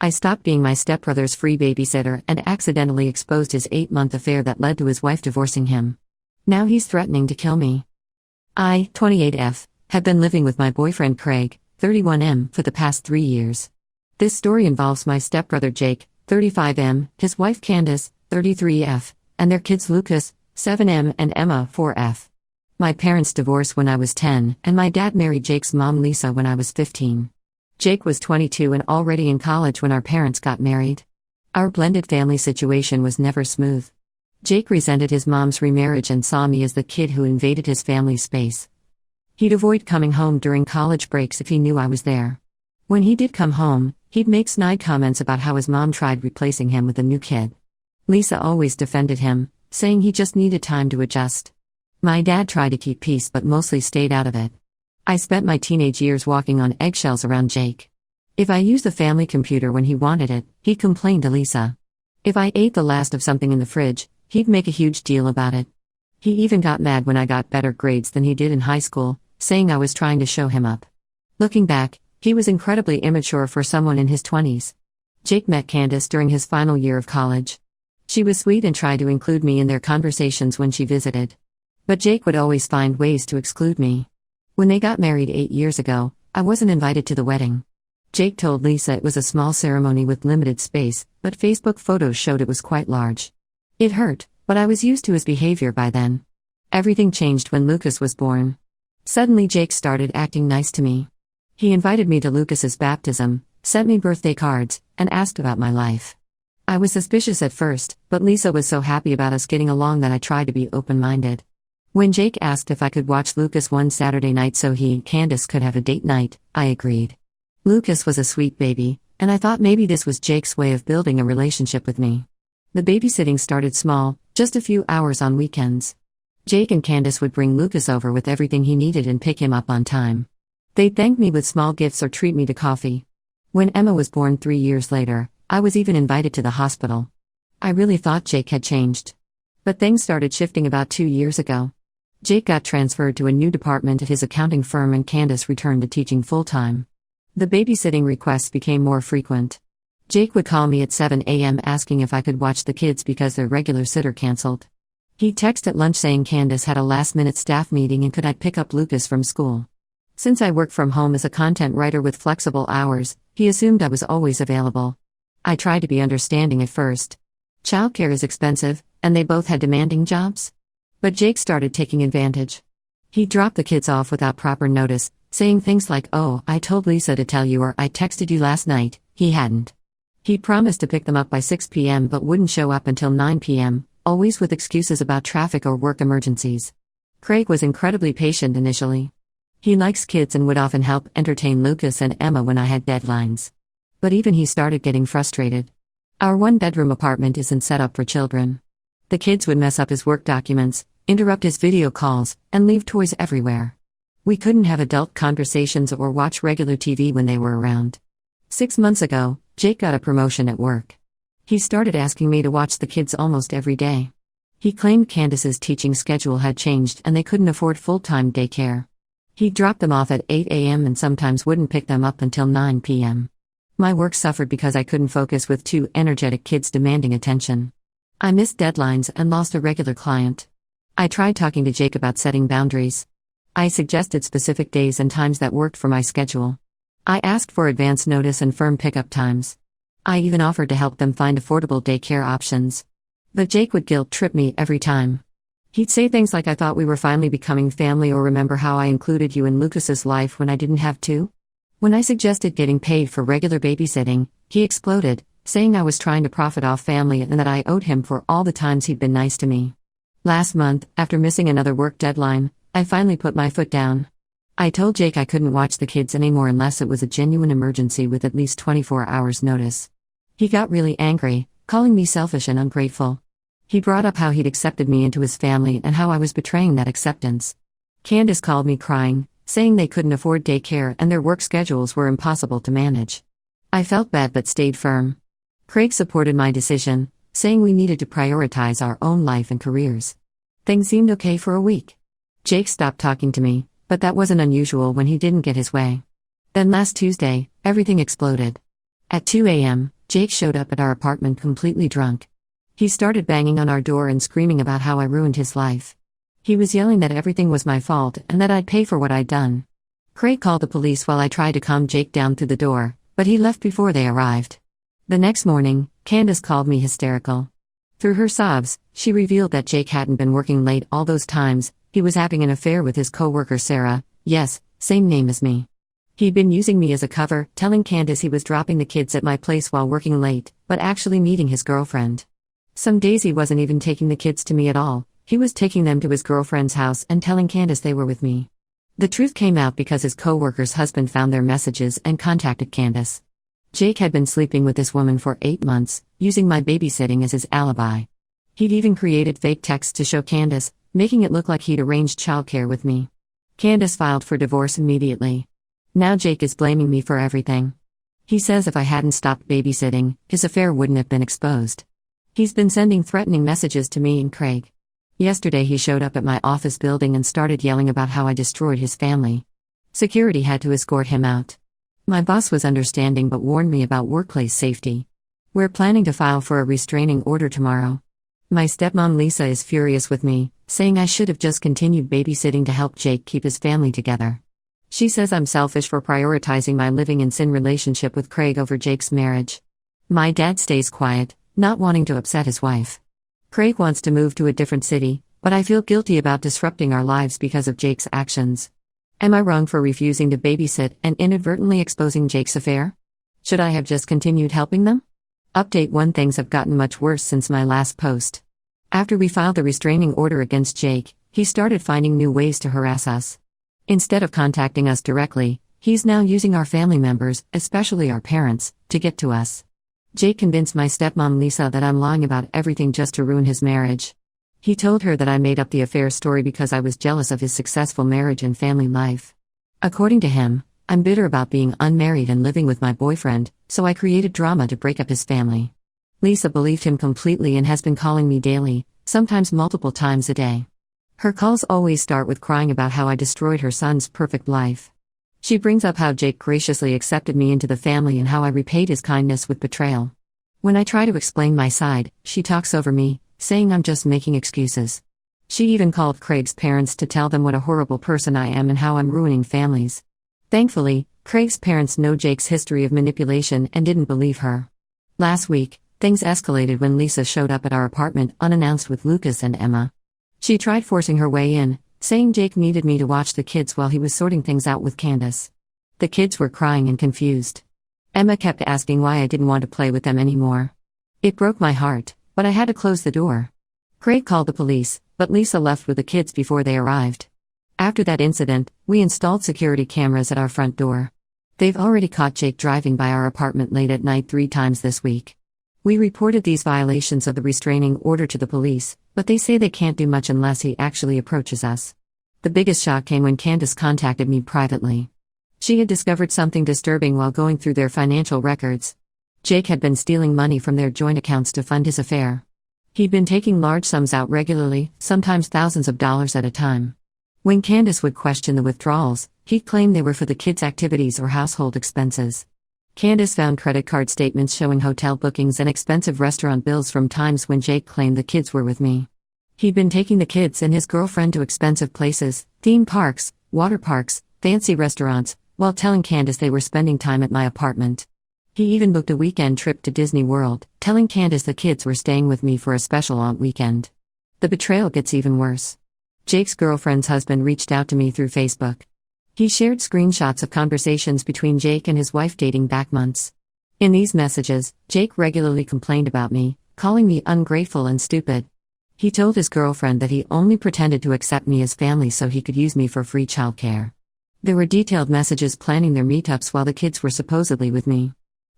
I stopped being my stepbrother's free babysitter and accidentally exposed his 8-month affair that led to his wife divorcing him. Now he's threatening to kill me. I, 28F, have been living with my boyfriend Craig, 31M, for the past 3 years. This story involves my stepbrother Jake, 35M, his wife Candace, 33F, and their kids Lucas, 7M, and Emma, 4F. My parents divorced when I was 10, and my dad married Jake's mom Lisa when I was 15. Jake was 22 and already in college when our parents got married. Our blended family situation was never smooth. Jake resented his mom's remarriage and saw me as the kid who invaded his family's space. He'd avoid coming home during college breaks if he knew I was there. When he did come home, he'd make snide comments about how his mom tried replacing him with a new kid. Lisa always defended him, saying he just needed time to adjust. My dad tried to keep peace but mostly stayed out of it. I spent my teenage years walking on eggshells around Jake. If I used the family computer when he wanted it, he'd complain to Lisa. If I ate the last of something in the fridge, he'd make a huge deal about it. He even got mad when I got better grades than he did in high school, saying I was trying to show him up. Looking back, he was incredibly immature for someone in his 20s. Jake met Candace during his final year of college. She was sweet and tried to include me in their conversations when she visited. But Jake would always find ways to exclude me. When they got married 8 years ago, I wasn't invited to the wedding. Jake told Lisa it was a small ceremony with limited space, but Facebook photos showed it was quite large. It hurt, but I was used to his behavior by then. Everything changed when Lucas was born. Suddenly Jake started acting nice to me. He invited me to Lucas's baptism, sent me birthday cards, and asked about my life. I was suspicious at first, but Lisa was so happy about us getting along that I tried to be open-minded. When Jake asked if I could watch Lucas one Saturday night so he and Candace could have a date night, I agreed. Lucas was a sweet baby, and I thought maybe this was Jake's way of building a relationship with me. The babysitting started small, just a few hours on weekends. Jake and Candace would bring Lucas over with everything he needed and pick him up on time. They'd thank me with small gifts or treat me to coffee. When Emma was born 3 years later, I was even invited to the hospital. I really thought Jake had changed. But things started shifting about 2 years ago. Jake got transferred to a new department at his accounting firm and Candace returned to teaching full-time. The babysitting requests became more frequent. Jake would call me at 7 a.m. asking if I could watch the kids because their regular sitter canceled. He'd text at lunch saying Candace had a last-minute staff meeting and could I pick up Lucas from school. Since I work from home as a content writer with flexible hours, he assumed I was always available. I tried to be understanding at first. Childcare is expensive, and they both had demanding jobs. But Jake started taking advantage. He dropped the kids off without proper notice, saying things like, "Oh, I told Lisa to tell you," or "I texted you last night." He hadn't. He promised to pick them up by 6 p.m. but wouldn't show up until 9 p.m., always with excuses about traffic or work emergencies. Craig was incredibly patient initially. He likes kids and would often help entertain Lucas and Emma when I had deadlines. But even he started getting frustrated. Our one-bedroom apartment isn't set up for children. The kids would mess up his work documents, interrupt his video calls, and leave toys everywhere. We couldn't have adult conversations or watch regular TV when they were around. 6 months ago, Jake got a promotion at work. He started asking me to watch the kids almost every day. He claimed Candace's teaching schedule had changed and they couldn't afford full-time daycare. He'd drop them off at 8 a.m. and sometimes wouldn't pick them up until 9 p.m. My work suffered because I couldn't focus with 2 energetic kids demanding attention. I missed deadlines and lost a regular client. I tried talking to Jake about setting boundaries. I suggested specific days and times that worked for my schedule. I asked for advance notice and firm pickup times. I even offered to help them find affordable daycare options. But Jake would guilt-trip me every time. He'd say things like, "I thought we were finally becoming family," or "Remember how I included you in Lucas's life when I didn't have to?" When I suggested getting paid for regular babysitting, he exploded, saying I was trying to profit off family and that I owed him for all the times he'd been nice to me. Last month, after missing another work deadline, I finally put my foot down. I told Jake I couldn't watch the kids anymore unless it was a genuine emergency with at least 24 hours notice. He got really angry, calling me selfish and ungrateful. He brought up how he'd accepted me into his family and how I was betraying that acceptance. Candace called me crying, saying they couldn't afford daycare and their work schedules were impossible to manage. I felt bad but stayed firm. Craig supported my decision, saying we needed to prioritize our own life and careers. Things seemed okay for a week. Jake stopped talking to me, but that wasn't unusual when he didn't get his way. Then last Tuesday, everything exploded. At 2 a.m., Jake showed up at our apartment completely drunk. He started banging on our door and screaming about how I ruined his life. He was yelling that everything was my fault and that I'd pay for what I'd done. Craig called the police while I tried to calm Jake down through the door, but he left before they arrived. The next morning, Candace called me hysterical. Through her sobs, she revealed that Jake hadn't been working late all those times. He was having an affair with his coworker Sarah, yes, same name as me. He'd been using me as a cover, telling Candace he was dropping the kids at my place while working late, but actually meeting his girlfriend. Some days he wasn't even taking the kids to me at all. He was taking them to his girlfriend's house and telling Candace they were with me. The truth came out because his coworker's husband found their messages and contacted Candace. Jake had been sleeping with this woman for 8 months, using my babysitting as his alibi. He'd even created fake texts to show Candace, making it look like he'd arranged childcare with me. Candace filed for divorce immediately. Now Jake is blaming me for everything. He says if I hadn't stopped babysitting, his affair wouldn't have been exposed. He's been sending threatening messages to me and Craig. Yesterday he showed up at my office building and started yelling about how I destroyed his family. Security had to escort him out. My boss was understanding but warned me about workplace safety. We're planning to file for a restraining order tomorrow. My stepmom Lisa is furious with me, saying I should have just continued babysitting to help Jake keep his family together. She says I'm selfish for prioritizing my living in sin relationship with Craig over Jake's marriage. My dad stays quiet, not wanting to upset his wife. Craig wants to move to a different city, but I feel guilty about disrupting our lives because of Jake's actions. Am I wrong for refusing to babysit and inadvertently exposing Jake's affair? Should I have just continued helping them? Update 1: Things have gotten much worse since my last post. After we filed the restraining order against Jake, he started finding new ways to harass us. Instead of contacting us directly, he's now using our family members, especially our parents, to get to us. Jake convinced my stepmom Lisa that I'm lying about everything just to ruin his marriage. He told her that I made up the affair story because I was jealous of his successful marriage and family life. According to him, I'm bitter about being unmarried and living with my boyfriend, so I created drama to break up his family. Lisa believed him completely and has been calling me daily, sometimes multiple times a day. Her calls always start with crying about how I destroyed her son's perfect life. She brings up how Jake graciously accepted me into the family and how I repaid his kindness with betrayal. When I try to explain my side, she talks over me, saying I'm just making excuses. She even called Craig's parents to tell them what a horrible person I am and how I'm ruining families. Thankfully, Craig's parents know Jake's history of manipulation and didn't believe her. Last week, things escalated when Lisa showed up at our apartment unannounced with Lucas and Emma. She tried forcing her way in, saying Jake needed me to watch the kids while he was sorting things out with Candace. The kids were crying and confused. Emma kept asking why I didn't want to play with them anymore. It broke my heart, but I had to close the door. Craig called the police, but Lisa left with the kids before they arrived. After that incident, we installed security cameras at our front door. They've already caught Jake driving by our apartment late at night 3 times this week. We reported these violations of the restraining order to the police, but they say they can't do much unless he actually approaches us. The biggest shock came when Candace contacted me privately. She had discovered something disturbing while going through their financial records. Jake had been stealing money from their joint accounts to fund his affair. He'd been taking large sums out regularly, sometimes thousands of dollars at a time. When Candace would question the withdrawals, he'd claim they were for the kids' activities or household expenses. Candace found credit card statements showing hotel bookings and expensive restaurant bills from times when Jake claimed the kids were with me. He'd been taking the kids and his girlfriend to expensive places, theme parks, water parks, fancy restaurants, while telling Candace they were spending time at my apartment. He even booked a weekend trip to Disney World, telling Candace the kids were staying with me for a special aunt weekend. The betrayal gets even worse. Jake's girlfriend's husband reached out to me through Facebook. He shared screenshots of conversations between Jake and his wife dating back months. In these messages, Jake regularly complained about me, calling me ungrateful and stupid. He told his girlfriend that he only pretended to accept me as family so he could use me for free childcare. There were detailed messages planning their meetups while the kids were supposedly with me.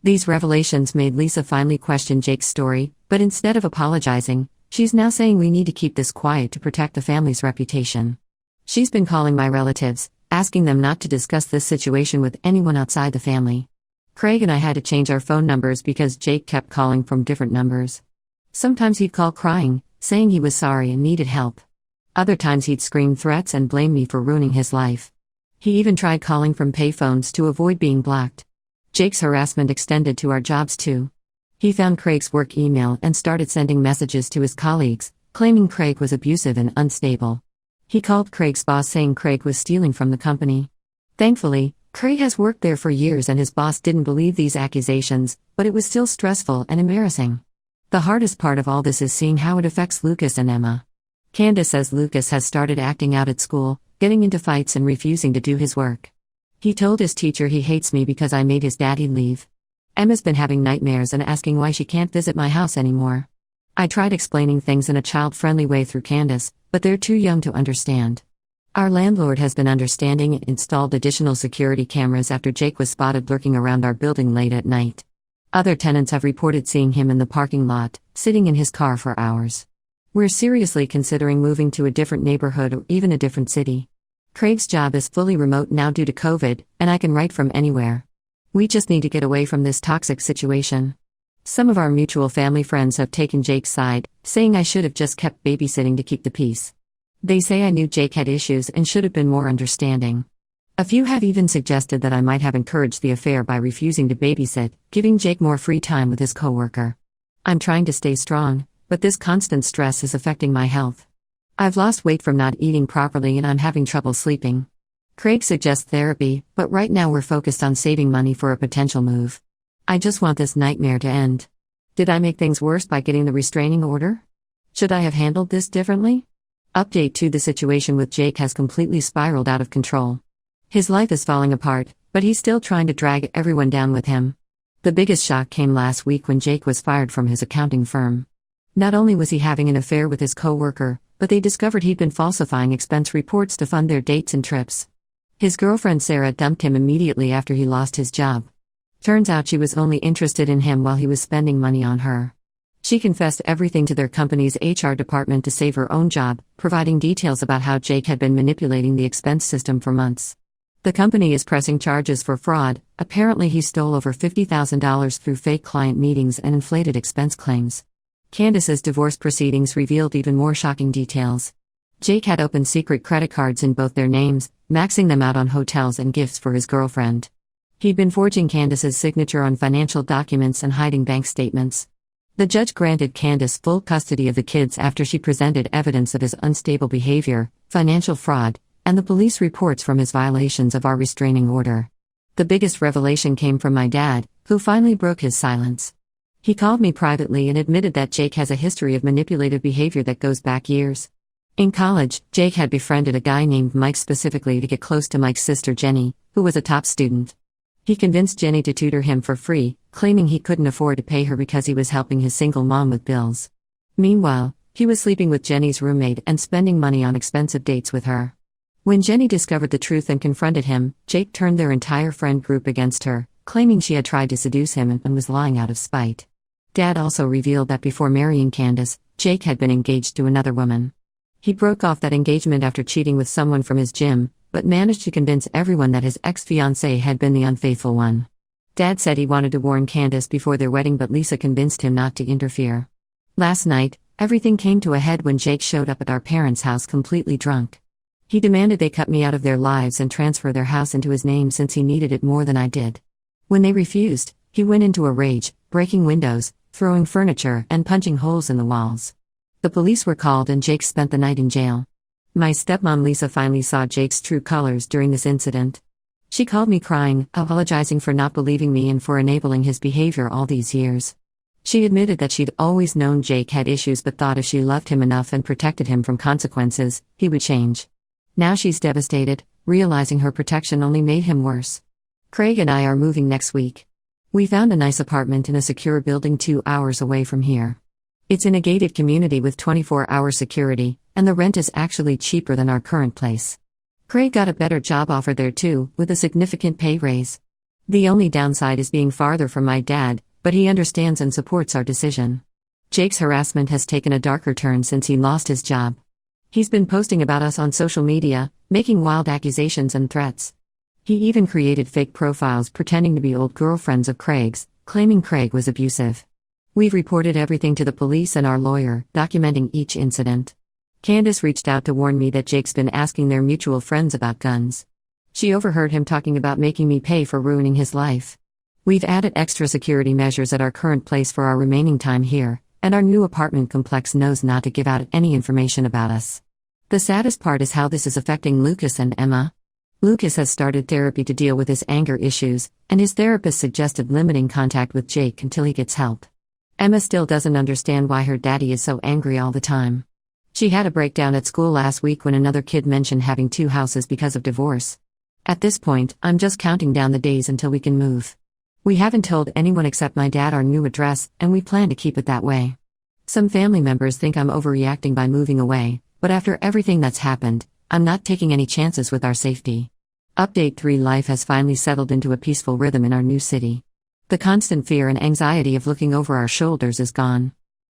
These revelations made Lisa finally question Jake's story, but instead of apologizing, she's now saying we need to keep this quiet to protect the family's reputation. She's been calling my relatives, asking them not to discuss this situation with anyone outside the family. Craig and I had to change our phone numbers because Jake kept calling from different numbers. Sometimes he'd call crying, saying he was sorry and needed help. Other times he'd scream threats and blame me for ruining his life. He even tried calling from payphones to avoid being blocked. Jake's harassment extended to our jobs too. He found Craig's work email and started sending messages to his colleagues, claiming Craig was abusive and unstable. He called Craig's boss saying Craig was stealing from the company. Thankfully, Craig has worked there for years and his boss didn't believe these accusations, but it was still stressful and embarrassing. The hardest part of all this is seeing how it affects Lucas and Emma. Candace says Lucas has started acting out at school, getting into fights and refusing to do his work. He told his teacher he hates me because I made his daddy leave. Emma's been having nightmares and asking why she can't visit my house anymore. I tried explaining things in a child-friendly way through Candace, but they're too young to understand. Our landlord has been understanding and installed additional security cameras after Jake was spotted lurking around our building late at night. Other tenants have reported seeing him in the parking lot, sitting in his car for hours. We're seriously considering moving to a different neighborhood or even a different city. Craig's job is fully remote now due to COVID, and I can write from anywhere. We just need to get away from this toxic situation. Some of our mutual family friends have taken Jake's side, saying I should have just kept babysitting to keep the peace. They say I knew Jake had issues and should have been more understanding. A few have even suggested that I might have encouraged the affair by refusing to babysit, giving Jake more free time with his coworker. I'm trying to stay strong, but this constant stress is affecting my health. I've lost weight from not eating properly and I'm having trouble sleeping. Craig suggests therapy, but right now we're focused on saving money for a potential move. I just want this nightmare to end. Did I make things worse by getting the restraining order? Should I have handled this differently? Update 2: The situation with Jake has completely spiraled out of control. His life is falling apart, but he's still trying to drag everyone down with him. The biggest shock came last week when Jake was fired from his accounting firm. Not only was he having an affair with his coworker, but they discovered he'd been falsifying expense reports to fund their dates and trips. His girlfriend Sarah dumped him immediately after he lost his job. Turns out she was only interested in him while he was spending money on her. She confessed everything to their company's HR department to save her own job, providing details about how Jake had been manipulating the expense system for months. The company is pressing charges for fraud. Apparently he stole over $50,000 through fake client meetings and inflated expense claims. Candace's divorce proceedings revealed even more shocking details. Jake had opened secret credit cards in both their names, maxing them out on hotels and gifts for his girlfriend. He'd been forging Candace's signature on financial documents and hiding bank statements. The judge granted Candace full custody of the kids after she presented evidence of his unstable behavior, financial fraud, and the police reports from his violations of our restraining order. The biggest revelation came from my dad, who finally broke his silence. He called me privately and admitted that Jake has a history of manipulative behavior that goes back years. In college, Jake had befriended a guy named Mike specifically to get close to Mike's sister Jenny, who was a top student. He convinced Jenny to tutor him for free, claiming he couldn't afford to pay her because he was helping his single mom with bills. Meanwhile, he was sleeping with Jenny's roommate and spending money on expensive dates with her. When Jenny discovered the truth and confronted him, Jake turned their entire friend group against her, claiming she had tried to seduce him and was lying out of spite. Dad also revealed that before marrying Candace, Jake had been engaged to another woman. He broke off that engagement after cheating with someone from his gym, but managed to convince everyone that his ex-fiancée had been the unfaithful one. Dad said he wanted to warn Candace before their wedding, but Lisa convinced him not to interfere. Last night, everything came to a head when Jake showed up at our parents' house completely drunk. He demanded they cut me out of their lives and transfer their house into his name since he needed it more than I did. When they refused, he went into a rage, breaking windows, throwing furniture, and punching holes in the walls. The police were called and Jake spent the night in jail. My stepmom Lisa finally saw Jake's true colors during this incident. She called me crying, apologizing for not believing me and for enabling his behavior all these years. She admitted that she'd always known Jake had issues but thought if she loved him enough and protected him from consequences, he would change. Now she's devastated, realizing her protection only made him worse. Craig and I are moving next week. We found a nice apartment in a secure building 2 hours away from here. It's in a gated community with 24-hour security, and the rent is actually cheaper than our current place. Craig got a better job offer there too, with a significant pay raise. The only downside is being farther from my dad, but he understands and supports our decision. Jake's harassment has taken a darker turn since he lost his job. He's been posting about us on social media, making wild accusations and threats. He even created fake profiles pretending to be old girlfriends of Craig's, claiming Craig was abusive. We've reported everything to the police and our lawyer, documenting each incident. Candace reached out to warn me that Jake's been asking their mutual friends about guns. She overheard him talking about making me pay for ruining his life. We've added extra security measures at our current place for our remaining time here, and our new apartment complex knows not to give out any information about us. The saddest part is how this is affecting Lucas and Emma. Lucas has started therapy to deal with his anger issues, and his therapist suggested limiting contact with Jake until he gets help. Emma still doesn't understand why her daddy is so angry all the time. She had a breakdown at school last week when another kid mentioned having 2 houses because of divorce. At this point, I'm just counting down the days until we can move. We haven't told anyone except my dad our new address, and we plan to keep it that way. Some family members think I'm overreacting by moving away, but after everything that's happened, I'm not taking any chances with our safety. Update 3: Life has finally settled into a peaceful rhythm in our new city. The constant fear and anxiety of looking over our shoulders is gone.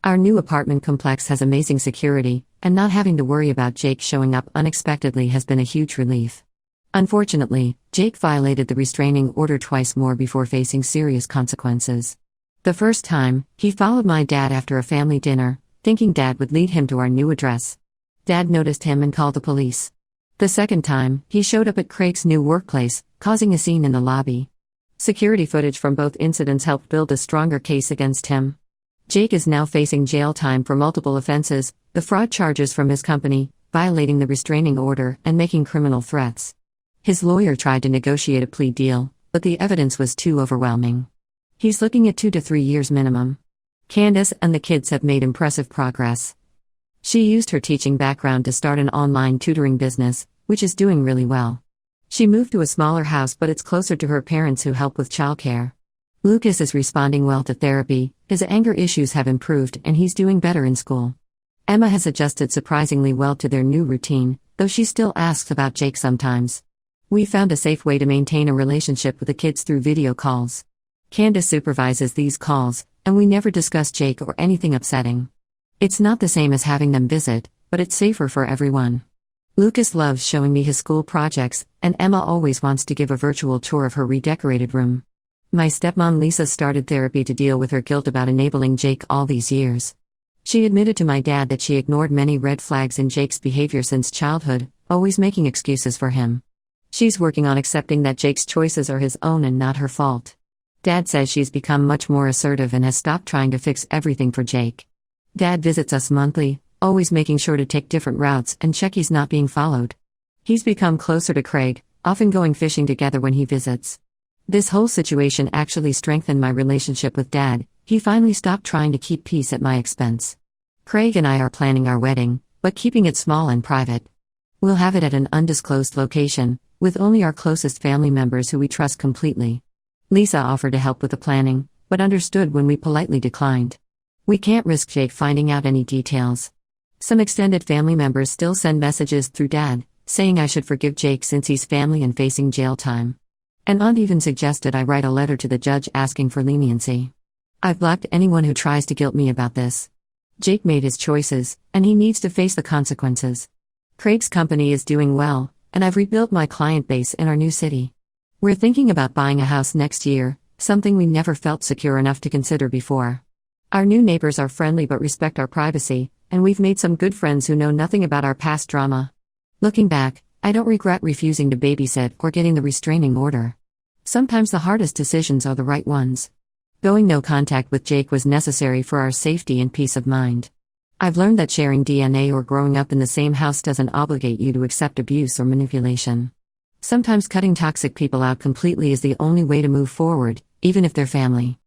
Our new apartment complex has amazing security, and not having to worry about Jake showing up unexpectedly has been a huge relief. Unfortunately, Jake violated the restraining order twice more before facing serious consequences. The first time, he followed my dad after a family dinner, thinking Dad would lead him to our new address. Dad noticed him and called the police. The second time, he showed up at Craig's new workplace, causing a scene in the lobby. Security footage from both incidents helped build a stronger case against him. Jake is now facing jail time for multiple offenses, the fraud charges from his company, violating the restraining order, and making criminal threats. His lawyer tried to negotiate a plea deal, but the evidence was too overwhelming. He's looking at 2 to 3 years minimum. Candace and the kids have made impressive progress. She used her teaching background to start an online tutoring business, which is doing really well. She moved to a smaller house, but it's closer to her parents who help with childcare. Lucas is responding well to therapy, his anger issues have improved, and he's doing better in school. Emma has adjusted surprisingly well to their new routine, though she still asks about Jake sometimes. We found a safe way to maintain a relationship with the kids through video calls. Candace supervises these calls, and we never discuss Jake or anything upsetting. It's not the same as having them visit, but it's safer for everyone. Lucas loves showing me his school projects, and Emma always wants to give a virtual tour of her redecorated room. My stepmom Lisa started therapy to deal with her guilt about enabling Jake all these years. She admitted to my dad that she ignored many red flags in Jake's behavior since childhood, always making excuses for him. She's working on accepting that Jake's choices are his own and not her fault. Dad says she's become much more assertive and has stopped trying to fix everything for Jake. Dad visits us monthly, always making sure to take different routes and check he's not being followed. He's become closer to Craig, often going fishing together when he visits. This whole situation actually strengthened my relationship with Dad. He finally stopped trying to keep peace at my expense. Craig and I are planning our wedding, but keeping it small and private. We'll have it at an undisclosed location, with only our closest family members who we trust completely. Lisa offered to help with the planning, but understood when we politely declined. We can't risk Jake finding out any details. Some extended family members still send messages through Dad, saying I should forgive Jake since he's family and facing jail time. An aunt even suggested I write a letter to the judge asking for leniency. I've blocked anyone who tries to guilt me about this. Jake made his choices, and he needs to face the consequences. Craig's company is doing well, and I've rebuilt my client base in our new city. We're thinking about buying a house next year, something we never felt secure enough to consider before. Our new neighbors are friendly but respect our privacy, and we've made some good friends who know nothing about our past drama. Looking back, I don't regret refusing to babysit or getting the restraining order. Sometimes the hardest decisions are the right ones. Going no contact with Jake was necessary for our safety and peace of mind. I've learned that sharing DNA or growing up in the same house doesn't obligate you to accept abuse or manipulation. Sometimes cutting toxic people out completely is the only way to move forward, even if they're family.